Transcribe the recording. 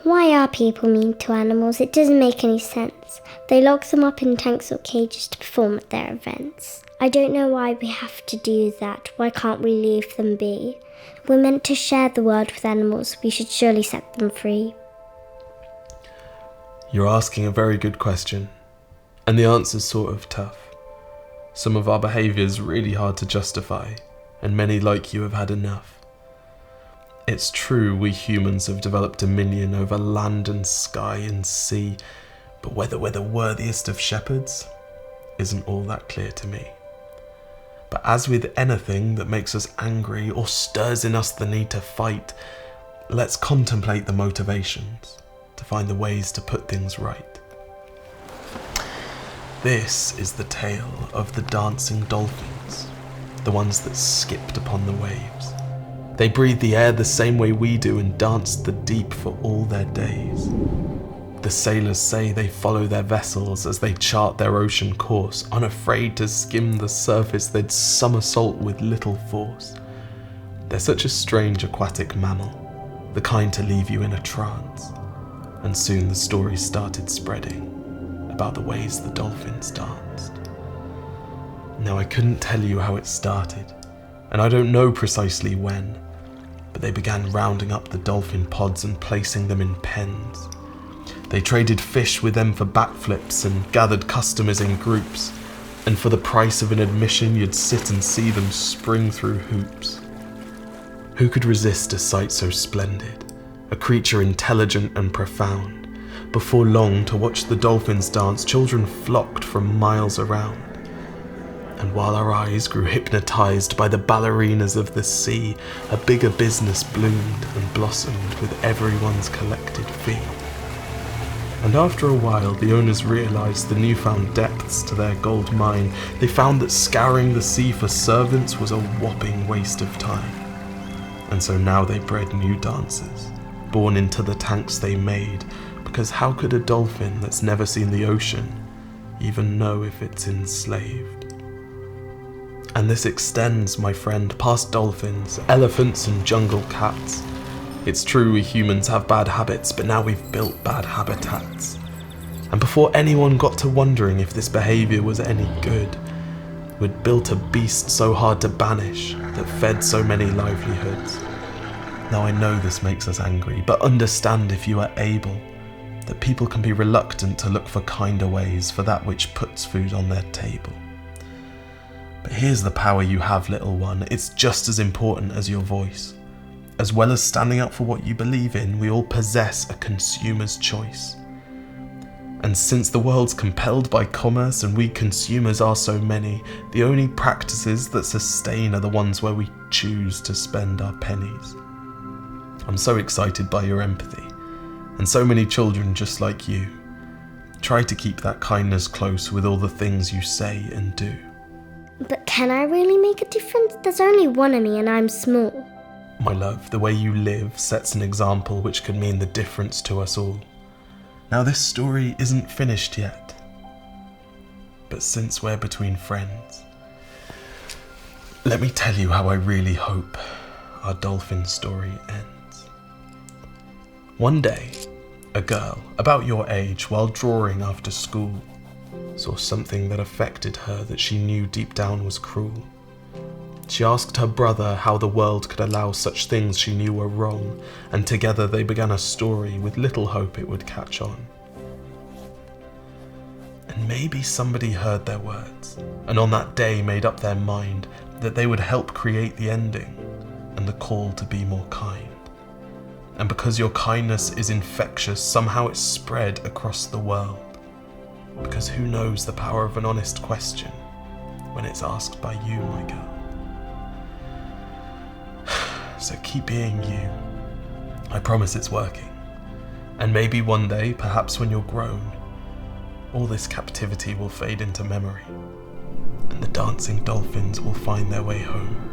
Why are people mean to animals? It doesn't make any sense. They lock them up in tanks or cages to perform at their events. I don't know why we have to do that. Why can't we leave them be? We're meant to share the world with animals. We should surely set them free. You're asking a very good question, and the answer's sort of tough. Some of our behaviour's really hard to justify, and many like you have had enough. It's true we humans have developed dominion over land and sky and sea, but whether we're the worthiest of shepherds isn't all that clear to me. But as with anything that makes us angry or stirs in us the need to fight, let's contemplate the motivations to find the ways to put things right. This is the tale of the dancing dolphins, the ones that skipped upon the waves. They breathe the air the same way we do and danced the deep for all their days. The sailors say they follow their vessels as they chart their ocean course, unafraid to skim the surface, they'd somersault with little force. They're such a strange aquatic mammal, the kind to leave you in a trance. And soon the stories started spreading about the ways the dolphins danced. Now I couldn't tell you how it started, and I don't know precisely when, but they began rounding up the dolphin pods and placing them in pens. They traded fish with them for backflips and gathered customers in groups, and for the price of an admission you'd sit and see them spring through hoops. Who could resist a sight so splendid? A creature intelligent and profound. Before long, to watch the dolphins dance, children flocked from miles around. And while our eyes grew hypnotized by the ballerinas of the sea, a bigger business bloomed and blossomed with everyone's collected fee. And after a while, the owners realized the newfound depths to their gold mine. They found that scouring the sea for servants was a whopping waste of time. And so now they bred new dancers, born into the tanks they made, because how could a dolphin that's never seen the ocean even know if it's enslaved? And this extends, my friend, past dolphins, elephants and jungle cats. It's true we humans have bad habits, but now we've built bad habitats. And before anyone got to wondering if this behaviour was any good, we'd built a beast so hard to banish that fed so many livelihoods. Now I know this makes us angry, but understand if you are able, that people can be reluctant to look for kinder ways for that which puts food on their table. But here's the power you have, little one. It's just as important as your voice. As well as standing up for what you believe in, we all possess a consumer's choice. And since the world's compelled by commerce and we consumers are so many, the only practices that sustain are the ones where we choose to spend our pennies. I'm so excited by your empathy, and so many children just like you. Try to keep that kindness close with all the things you say and do. But can I really make a difference? There's only one of me and I'm small. My love, the way you live sets an example which could mean the difference to us all. Now this story isn't finished yet, but since we're between friends, let me tell you how I really hope our dolphin story ends. One day, a girl about your age, while drawing after school, saw something that affected her that she knew deep down was cruel. She asked her brother how the world could allow such things she knew were wrong, and together they began a story with little hope it would catch on. And maybe somebody heard their words, and on that day made up their mind that they would help create the ending and the call to be more kind. And because your kindness is infectious, somehow it's spread across the world. Because who knows the power of an honest question when it's asked by you, my girl? So keep being you. I promise it's working. And maybe one day, perhaps when you're grown, all this captivity will fade into memory, and the dancing dolphins will find their way home.